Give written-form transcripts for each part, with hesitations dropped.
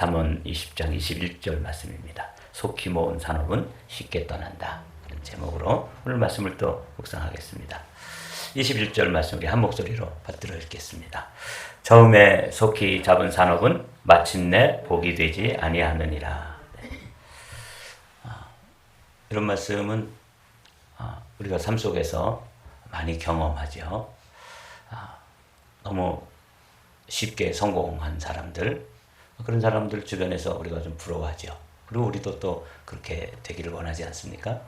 잠언 20장 21절 말씀입니다. 속히 모은 산업은 쉽게 떠난다. 이런 제목으로 오늘 말씀을 또 묵상하겠습니다. 21절 말씀 우리 한 목소리로 받들어 읽겠습니다. 처음에 속히 잡은 산업은 마침내 복이 되지 아니하느니라. 이런 말씀은 우리가 삶 속에서 많이 경험하죠. 너무 쉽게 성공한 사람들, 그런 사람들 주변에서 우리가 좀 부러워하죠. 그리고 우리도 또 그렇게 되기를 원하지 않습니까?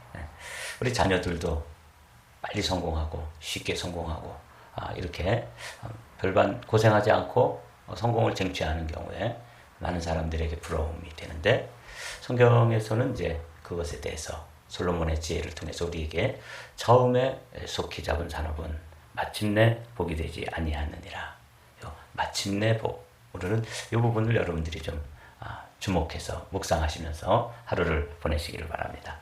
우리 자녀들도 빨리 성공하고 쉽게 성공하고 이렇게 별반 고생하지 않고 성공을 쟁취하는 경우에 많은 사람들에게 부러움이 되는데, 성경에서는 이제 그것에 대해서 솔로몬의 지혜를 통해서 우리에게 처음에 속히 잡은 산업은 마침내 복이 되지 아니하느니라. 마침내 복. 오늘은 이 부분을 여러분들이 좀 주목해서 묵상하시면서 하루를 보내시기를 바랍니다.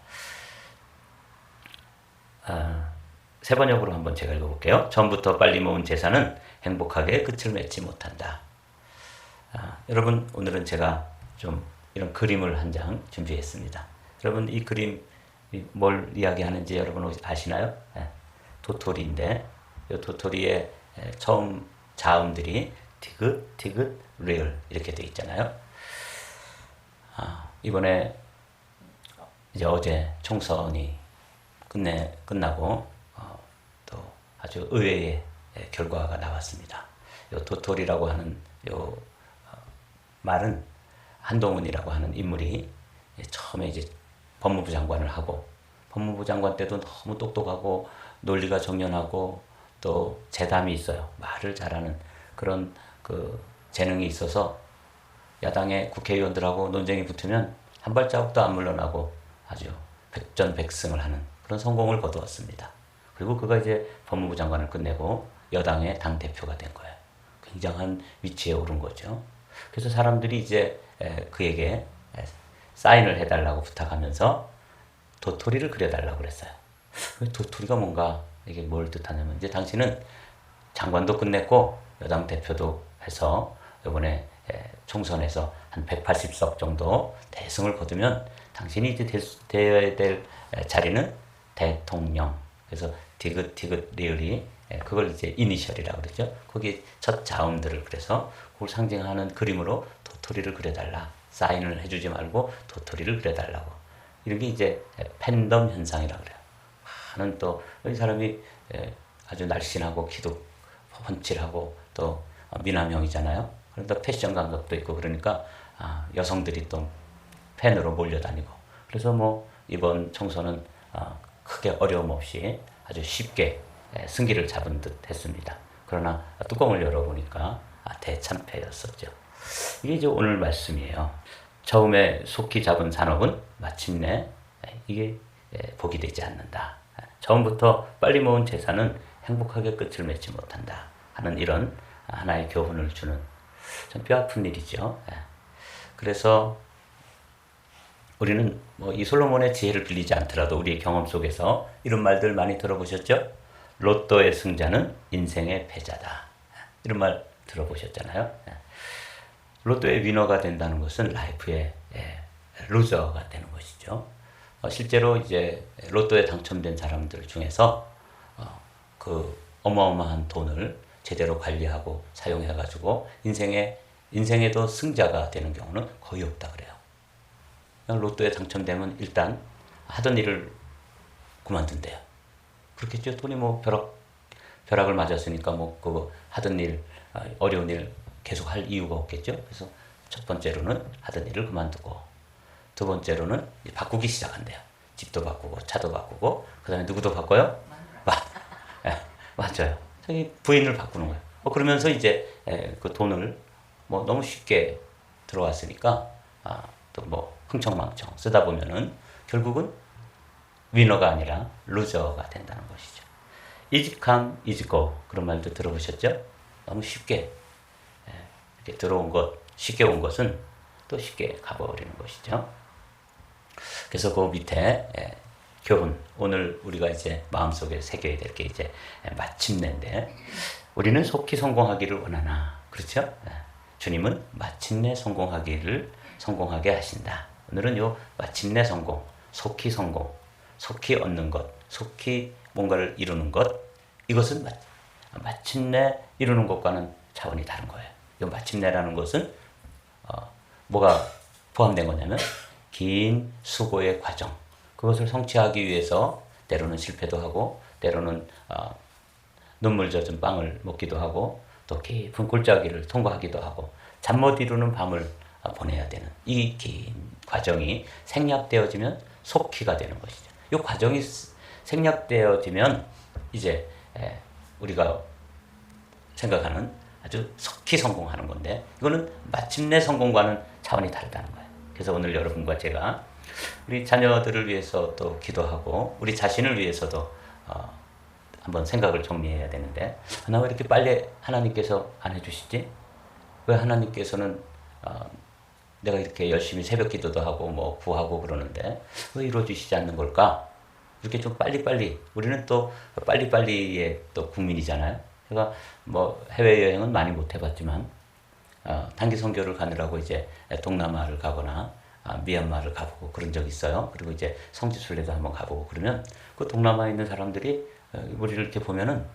세 번역으로 한번 제가 읽어볼게요. 처음부터 빨리 모은 재산은 행복하게 끝을 맺지 못한다. 여러분, 오늘은 제가 좀 이런 그림을 한 장 준비했습니다. 여러분, 이 그림이 뭘 이야기하는지 여러분 아시나요? 도토리인데, 이 도토리의 처음 자음들이 디귿, 디귿, 리을 이렇게 되어 있잖아요. 이번에 이제 어제 총선이 끝나고 또 아주 의외의 결과가 나왔습니다. 요 도토리라고 하는 요 말은 한동훈이라고 하는 인물이 처음에 이제 법무부 장관을 하고, 법무부 장관 때도 너무 똑똑하고 논리가 정연하고 또 재담이 있어요. 말을 잘하는 그런 그 재능이 있어서 야당의 국회의원들하고 논쟁이 붙으면 한 발자국도 안 물러나고 아주 백전백승을 하는 그런 성공을 거두었습니다. 그리고 그가 이제 법무부 장관을 끝내고 여당의 당대표가 된 거예요. 굉장한 위치에 오른 거죠. 그래서 사람들이 이제 그에게 사인을 해달라고 부탁하면서 도토리를 그려달라고 그랬어요. 도토리가 뭔가, 이게 뭘 뜻하냐면, 이제 당신은 장관도 끝냈고 여당 대표도 해서 이번에 총선에서 한 180석 정도 대승을 거두면 당신이 이제 되어야 될 자리는 대통령. 그래서 디귿, 디귿, 리을이 그걸 이제 이니셜이라고 그러죠. 거기 첫 자음들을 그래서 그걸 상징하는 그림으로 도토리를 그려달라. 사인을 해주지 말고 도토리를 그려달라고. 이런 게 이제 팬덤 현상이라고 그래요. 많은 또 이 사람이 아주 날씬하고 키도 훤칠하고 또 미남형이잖아요. 그런데 패션 감각도 있고 그러니까 여성들이 또 팬으로 몰려다니고, 그래서 뭐 이번 총선은 크게 어려움 없이 아주 쉽게 승기를 잡은 듯 했습니다. 그러나 뚜껑을 열어보니까 대참패였었죠. 이게 이제 오늘 말씀이에요. 처음에 속히 잡은 산업은 마침내 이게 복이 되지 않는다. 처음부터 빨리 모은 재산은 행복하게 끝을 맺지 못한다 하는 이런 하나의 교훈을 주는 좀 뼈아픈 일이죠. 그래서 우리는 뭐 이 솔로몬의 지혜를 빌리지 않더라도 우리의 경험 속에서 이런 말들 많이 들어보셨죠? 로또의 승자는 인생의 패자다. 이런 말 들어보셨잖아요. 로또의 위너가 된다는 것은 라이프의 루저가 되는 것이죠. 실제로 이제 로또에 당첨된 사람들 중에서 그 어마어마한 돈을 제대로 관리하고 사용해가지고 인생에도 승자가 되는 경우는 거의 없다 그래요. 그냥 로또에 당첨되면 일단 하던 일을 그만둔대요. 그렇겠죠. 돈이 뭐 벼락을 맞았으니까 뭐 그거 하던 일, 어려운 일 계속 할 이유가 없겠죠. 그래서 첫 번째로는 하던 일을 그만두고, 두 번째로는 바꾸기 시작한대요. 집도 바꾸고 차도 바꾸고, 그 다음에 누구도 바꿔요? 맞아요. 자기 부인을 바꾸는 거예요. 그러면서 이제 그 돈을 뭐 너무 쉽게 들어왔으니까 또 뭐 흥청망청 쓰다 보면은 결국은 위너가 아니라 루저가 된다는 것이죠. easy come, easy go 그런 말도 들어보셨죠? 너무 쉽게 이렇게 들어온 것, 쉽게 온 것은 또 쉽게 가버리는 것이죠. 그래서 그 밑에 교훈, 오늘 우리가 이제 마음속에 새겨야 될 게 이제 마침내인데, 우리는 속히 성공하기를 원하나, 그렇죠? 주님은 마침내 성공하게 하신다. 오늘은 요 마침내 성공, 속히 얻는 것, 속히 뭔가를 이루는 것, 이것은 마침내 이루는 것과는 차원이 다른 거예요. 이 마침내라는 것은 뭐가 포함된 거냐면 긴 수고의 과정, 그것을 성취하기 위해서 때로는 실패도 하고 때로는 눈물 젖은 빵을 먹기도 하고 또 깊은 골짜기를 통과하기도 하고 잠 못 이루는 밤을 보내야 되는 이 긴 과정이 생략되어지면 속히가 되는 것이죠. 이 과정이 생략되어지면 이제 우리가 생각하는 아주 속히 성공하는 건데 이거는 마침내 성공과는 차원이 다르다는 거예요. 그래서 오늘 여러분과 제가 우리 자녀들을 위해서 또 기도하고 우리 자신을 위해서도 한번 생각을 정리해야 되는데 나 왜 이렇게 빨리 하나님께서 안 해주시지? 왜 하나님께서는 내가 이렇게 열심히 새벽 기도도 하고 뭐 구하고 그러는데 왜 이루어지시지 않는 걸까? 이렇게 좀 빨리빨리 우리는 또 빨리빨리의 또 국민이잖아요. 제가 뭐 해외여행은 많이 못 해봤지만 단기 선교를 가느라고 이제 동남아를 가거나 미얀마를 가보고 그런 적이 있어요. 그리고 이제 성지순례도 한번 가보고 그러면 그 동남아에 있는 사람들이 우리를 이렇게 보면은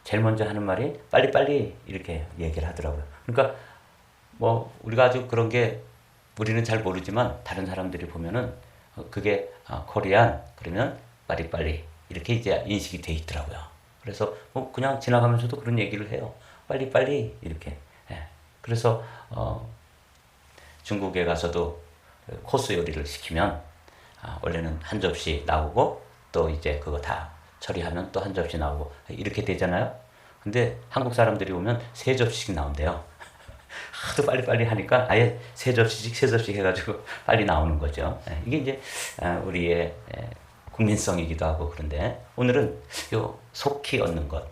제일 먼저 하는 말이 빨리빨리 이렇게 얘기를 하더라고요. 그러니까 뭐 우리가 아주 그런 게 우리는 잘 모르지만 다른 사람들이 보면은 그게 코리안 그러면 빨리빨리 이렇게 이제 인식이 돼 있더라고요. 그래서 뭐 그냥 지나가면서도 그런 얘기를 해요. 빨리빨리 이렇게. 그래서 중국에 가서도 코스 요리를 시키면 원래는 한 접시 나오고 또 이제 그거 다 처리하면 또 한 접시 나오고 이렇게 되잖아요. 근데 한국 사람들이 오면 세 접시씩 나온대요. 하도 빨리빨리 하니까 아예 세 접시씩 해가지고 빨리 나오는 거죠. 이게 이제 우리의 국민성이기도 하고 그런데 오늘은 요 속히 얻는 것,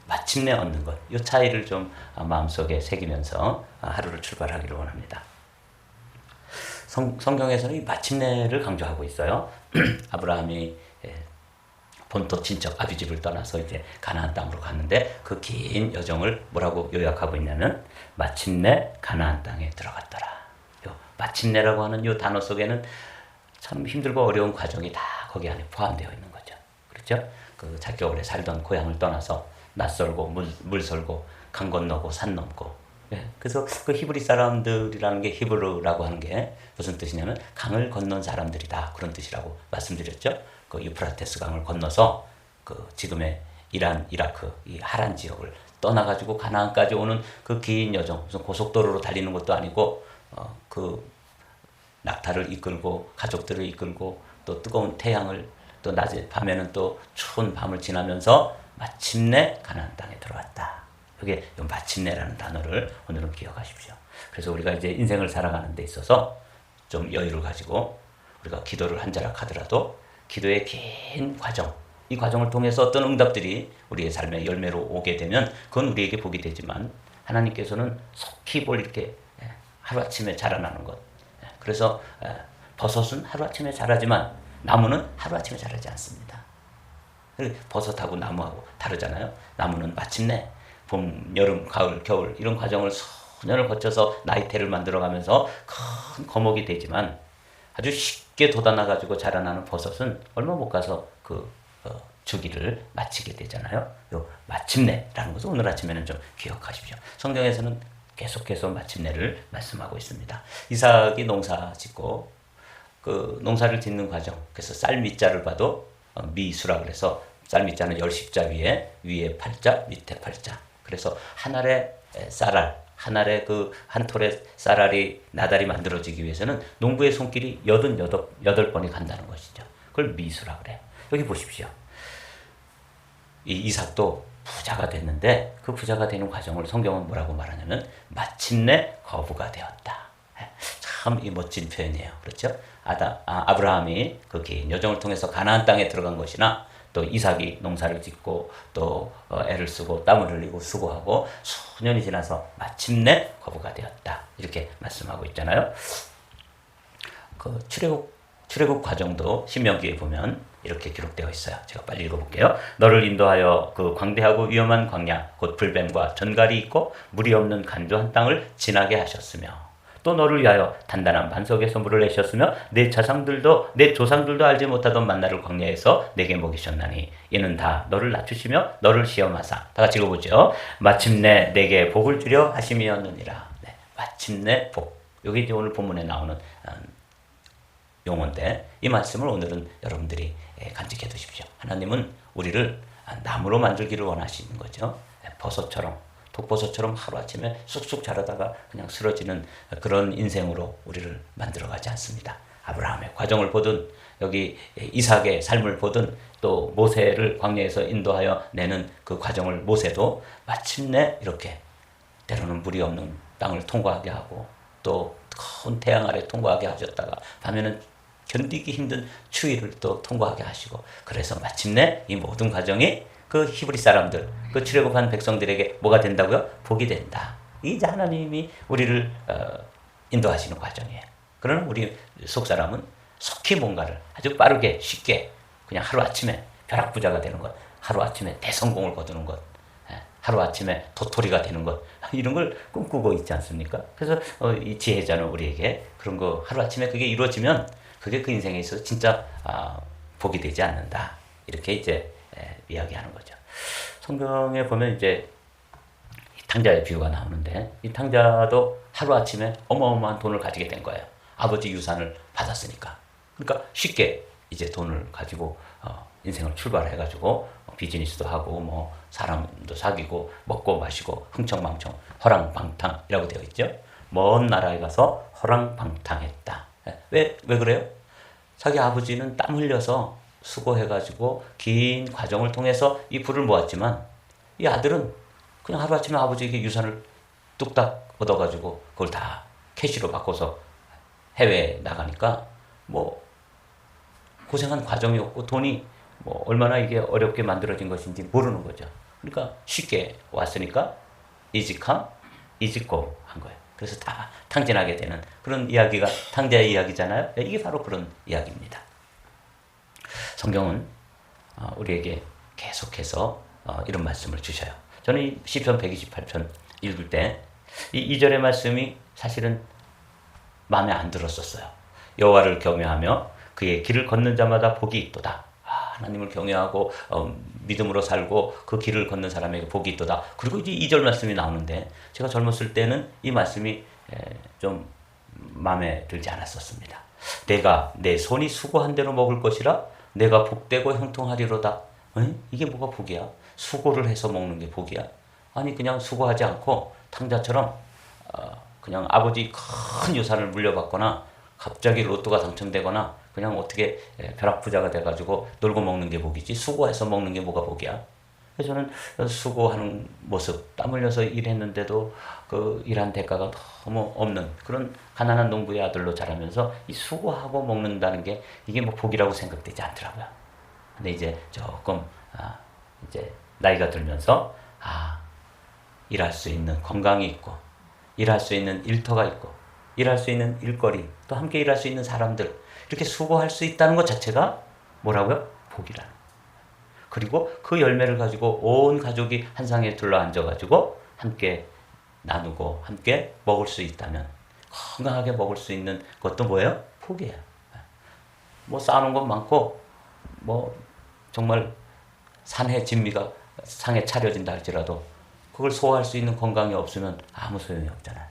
마침내 얻는 것, 요 차이를 좀 마음속에 새기면서 하루를 출발하기를 원합니다. 성경에서는 이 마침내를 강조하고 있어요. 아브라함이 본토 친척 아비집을 떠나서 이제 가나안 땅으로 갔는데 그 긴 여정을 뭐라고 요약하고 있냐면 마침내 가나안 땅에 들어갔더라. 요 마침내라고 하는 요 단어 속에는 참 힘들고 어려운 과정이 다 거기 안에 포함되어 있는 거죠. 그렇죠? 그 자기가 원래 살던 고향을 떠나서 낯설고 물 설고 강 건너고 산 넘고 그래서 그 히브리 사람들이라는 게 히브르라고 하는 게 무슨 뜻이냐면 강을 건넌 사람들이다 그런 뜻이라고 말씀드렸죠. 그 유프라테스 강을 건너서 그 지금의 이란, 이라크 이 하란 지역을 떠나가지고 가나안까지 오는 그 긴 여정, 무슨 고속도로로 달리는 것도 아니고 그 낙타를 이끌고 가족들을 이끌고 또 뜨거운 태양을 또 낮에 밤에는 또 추운 밤을 지나면서 마침내 가나안 땅에 들어왔다. 그게 마침내라는 단어를 오늘은 기억하십시오. 그래서 우리가 이제 인생을 살아가는 데 있어서 좀 여유를 가지고 우리가 기도를 한 자락 하더라도 기도의 긴 과정, 이 과정을 통해서 어떤 응답들이 우리의 삶의 열매로 오게 되면 그건 우리에게 복이 되지만 하나님께서는 속히 볼 이렇게 하루아침에 자라나는 것. 그래서 버섯은 하루아침에 자라지만 나무는 하루아침에 자라지 않습니다. 버섯하고 나무하고 다르잖아요. 나무는 마침내 봄, 여름, 가을, 겨울 이런 과정을 수년을 거쳐서 나이테를 만들어가면서 큰 거목이 되지만 아주 쉽게 돋아나가지고 자라나는 버섯은 얼마 못 가서 그 주기를 마치게 되잖아요. 요 마침내라는 것을 오늘 아침에는 좀 기억하십시오. 성경에서는 계속해서 마침내를 말씀하고 있습니다. 이삭이 농사 짓고 그 농사를 짓는 과정, 그래서 쌀 밑자를 봐도 미수라 그래서 쌀 밑자는 10십자 위에 8자, 밑에 8자. 그래서 한 알의 쌀알, 한 알의 그 한 톨의 쌀알이 나달이 만들어지기 위해서는 농부의 손길이 88번이 간다는 것이죠. 그걸 미수라 그래요. 여기 보십시오. 이 이삭도 부자가 됐는데 그 부자가 되는 과정을 성경은 뭐라고 말하냐면 마침내 거부가 되었다. 참 이 멋진 표현이에요. 그렇죠? 아브라함이 그 긴 여정을 통해서 가나안 땅에 들어간 것이나 또 이삭이 농사를 짓고 또 애를 쓰고 땀을 흘리고 수고하고 수년이 지나서 마침내 거부가 되었다. 이렇게 말씀하고 있잖아요. 그 출애굽 과정도 신명기에 보면 이렇게 기록되어 있어요. 제가 빨리 읽어볼게요. 너를 인도하여 그 광대하고 위험한 광야 곧 불뱀과 전갈이 있고 물이 없는 간조한 땅을 지나게 하셨으며 또 너를 위하여 단단한 반석에서 물을 내셨으며 내 조상들도 알지 못하던 만나를 광야에서 내게 먹이셨나니 이는 다 너를 낮추시며 너를 시험하사 다 같이 읽어보죠. 마침내 내게 복을 주려 하심이었느니라. 네, 마침내 복. 여기 이제 오늘 본문에 나오는 용어인데 이 말씀을 오늘은 여러분들이 간직해 두십시오. 하나님은 우리를 나무로 만들기를 원하시는 거죠. 버섯처럼 독버섯처럼 하루아침에 쑥쑥 자라다가 그냥 쓰러지는 그런 인생으로 우리를 만들어가지 않습니다. 아브라함의 과정을 보든 여기 이삭의 삶을 보든 또 모세를 광야에서 인도하여 내는 그 과정을 모세도 마침내 이렇게 때로는 물이 없는 땅을 통과하게 하고 또 큰 태양 아래 통과하게 하셨다가 밤에는 견디기 힘든 추위를 또 통과하게 하시고 그래서 마침내 이 모든 과정이 그 히브리 사람들, 그 출애굽한 백성들에게 뭐가 된다고요? 복이 된다. 이제 하나님이 우리를 인도하시는 과정이에요. 그러나 우리 속 사람은 속히 뭔가를 아주 빠르게 쉽게 그냥 하루아침에 벼락부자가 되는 것, 하루아침에 대성공을 거두는 것, 하루아침에 도토리가 되는 것 이런 걸 꿈꾸고 있지 않습니까? 그래서 이 지혜자는 우리에게 그런 거 하루아침에 그게 이루어지면 그게 그 인생에 있어서 진짜 복이 되지 않는다. 이렇게 이제 이야기하는 거죠. 성경에 보면 이제 탕자의 비유가 나오는데 이 탕자도 하루아침에 어마어마한 돈을 가지게 된 거예요. 아버지 유산을 받았으니까. 그러니까 쉽게 이제 돈을 가지고 인생을 출발해가지고 비즈니스도 하고 뭐 사람도 사귀고 먹고 마시고 흥청망청 허랑방탕이라고 되어 있죠. 먼 나라에 가서 허랑방탕했다. 왜 그래요? 자기 아버지는 땀 흘려서 수고해가지고 긴 과정을 통해서 이 부를 모았지만 이 아들은 그냥 하루아침에 아버지에게 유산을 뚝딱 얻어가지고 그걸 다 캐시로 바꿔서 해외에 나가니까 뭐 고생한 과정이 없고 돈이 뭐 얼마나 이게 어렵게 만들어진 것인지 모르는 거죠. 그러니까 쉽게 왔으니까 easy come, easy go 한 거예요. 그래서 다 탕진하게 되는 그런 이야기가 탕자의 이야기잖아요. 이게 바로 그런 이야기입니다. 성경은 우리에게 계속해서 이런 말씀을 주셔요. 저는 이 시편 128편 읽을 때 이 2절의 말씀이 사실은 마음에 안 들었었어요. 여호와를 경외하며 그의 길을 걷는 자마다 복이 있도다. 하나님을 경외하고 믿음으로 살고 그 길을 걷는 사람에게 복이 있도다. 그리고 이제 2절 말씀이 나오는데 제가 젊었을 때는 이 말씀이 좀 마음에 들지 않았었습니다. 내가 내 손이 수고한 대로 먹을 것이라 내가 복되고 형통하리로다. 이게 뭐가 복이야? 수고를 해서 먹는 게 복이야? 아니 그냥 수고하지 않고 탕자처럼 그냥 아버지 큰 유산을 물려받거나 갑자기 로또가 당첨되거나 그냥 어떻게 벼락부자가 돼가지고 놀고 먹는 게 복이지 수고해서 먹는 게 뭐가 복이야? 그래서 저는 수고하는 모습, 땀 흘려서 일했는데도 그 일한 대가가 너무 없는 그런 가난한 농부의 아들로 자라면서 이 수고하고 먹는다는 게 이게 뭐 복이라고 생각되지 않더라고요. 근데 이제 조금 이제 나이가 들면서 일할 수 있는 건강이 있고 일할 수 있는 일터가 있고 일할 수 있는 일거리 또 함께 일할 수 있는 사람들 이렇게 수고할 수 있다는 것 자체가 뭐라고요? 복이라는. 그리고 그 열매를 가지고 온 가족이 한 상에 둘러앉아가지고 함께 나누고 함께 먹을 수 있다면 건강하게 먹을 수 있는 것도 뭐예요? 복이에요. 뭐 쌓아놓은 것 많고 뭐 정말 산해 진미가 상에 차려진다 할지라도 그걸 소화할 수 있는 건강이 없으면 아무 소용이 없잖아요.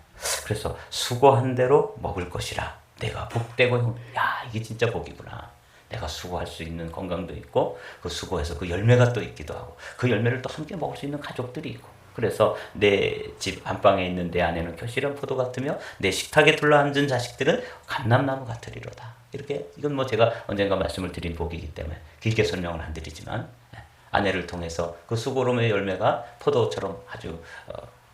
그래서 수고한 대로 먹을 것이라 내가 복되고 이게 진짜 복이구나. 내가 수고할 수 있는 건강도 있고 그 수고해서 그 열매가 또 있기도 하고 그 열매를 또 함께 먹을 수 있는 가족들이 있고 그래서 내 집 안방에 있는 내 아내는 결실한 포도 같으며 내 식탁에 둘러앉은 자식들은 감람나무 같으리로다. 이렇게 이건 뭐 제가 언젠가 말씀을 드린 복이기 때문에 길게 설명은 안 드리지만 아내를 통해서 그 수고로움의 열매가 포도처럼 아주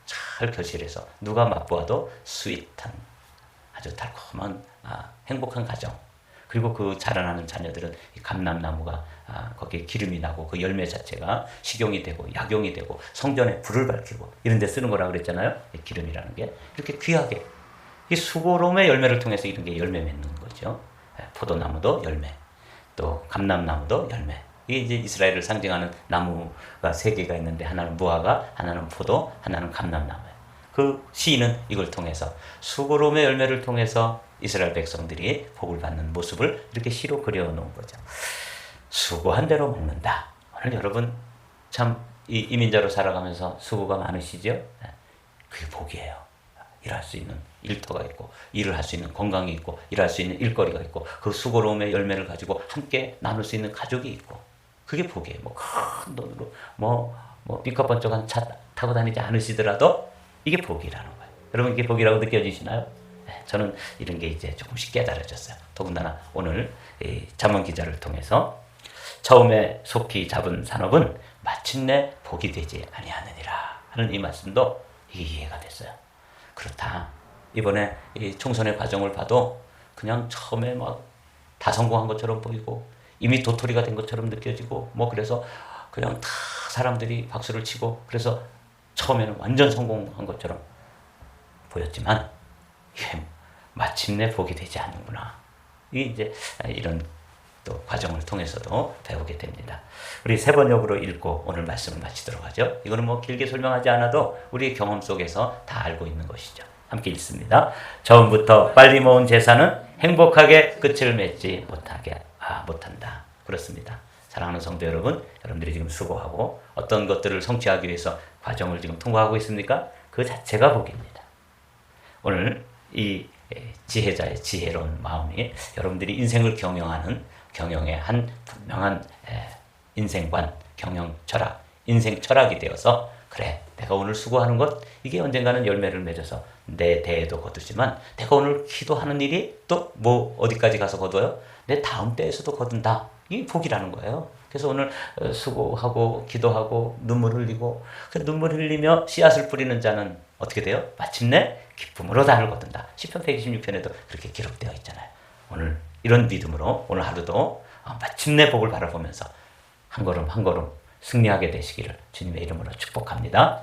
잘 결실해서 누가 맛보아도 스윗한 아주 달콤한 행복한 가정 그리고 그 자라나는 자녀들은 이 감람나무가 거기에 기름이 나고 그 열매 자체가 식용이 되고 약용이 되고 성전에 불을 밝히고 이런 데 쓰는 거라고 그랬잖아요. 이 기름이라는 게 이렇게 귀하게 이 수고로움의 열매를 통해서 이런 게 열매 맺는 거죠. 포도나무도 열매 또 감람나무도 열매. 이게 이제 이스라엘을 상징하는 나무가 세 개가 있는데 하나는 무화과, 하나는 포도, 하나는 감람나무예요. 그 시인은 이걸 통해서 수고로움의 열매를 통해서 이스라엘 백성들이 복을 받는 모습을 이렇게 시로 그려놓은 거죠. 수고한 대로 먹는다. 오늘 여러분 참 이민자로 살아가면서 수고가 많으시죠? 그게 복이에요. 일할 수 있는 일터가 있고, 일을 할 수 있는 건강이 있고, 일할 수 있는 일거리가 있고, 그 수고로움의 열매를 가지고 함께 나눌 수 있는 가족이 있고, 그게 복이에요. 뭐 큰 돈으로 삐까번쩍한 차 타고 다니지 않으시더라도 이게 복이라는 거예요. 여러분 이게 복이라고 느껴지시나요? 네, 저는 이런 게 이제 조금씩 깨달아졌어요. 더군다나 오늘 잠언 기자를 통해서 처음에 속히 잡은 산업은 마침내 복이 되지 아니하느니라 하는 이 말씀도 이게 이해가 됐어요. 그렇다. 이번에 이 총선의 과정을 봐도 그냥 처음에 막 다 성공한 것처럼 보이고 이미 도토리가 된 것처럼 느껴지고 그래서 그냥 다 사람들이 박수를 치고 그래서 처음에는 완전 성공한 것처럼 보였지만 이게 마침내 복이 되지 않는구나. 이게 이제 이런 또 과정을 통해서도 배우게 됩니다. 우리 세 번역으로 읽고 오늘 말씀을 마치도록 하죠. 이거는 길게 설명하지 않아도 우리 경험 속에서 다 알고 있는 것이죠. 함께 읽습니다. 처음부터 빨리 모은 재산은 행복하게 끝을 맺지 못한다. 그렇습니다. 사랑하는 성도 여러분, 여러분들이 지금 수고하고 어떤 것들을 성취하기 위해서 과정을 지금 통과하고 있습니까? 그 자체가 복입니다. 오늘 이 지혜자의 지혜로운 마음이 여러분들이 인생을 경영의 한 분명한 인생관, 경영 철학, 인생 철학이 되어서 그래, 내가 오늘 수고하는 것 이게 언젠가는 열매를 맺어서 내 대에도 거두지만 내가 오늘 기도하는 일이 또 어디까지 가서 거둬요? 내 다음 때에서도 거둔다. 이게 복이라는 거예요. 그래서 오늘 수고하고 기도하고 눈물 흘리고 그 눈물 흘리며 씨앗을 뿌리는 자는 어떻게 돼요? 마침내 기쁨으로 단을 거둔다. 시편 126편에도 그렇게 기록되어 있잖아요. 오늘 이런 믿음으로 오늘 하루도 마침내 복을 바라보면서 한 걸음 한 걸음 승리하게 되시기를 주님의 이름으로 축복합니다.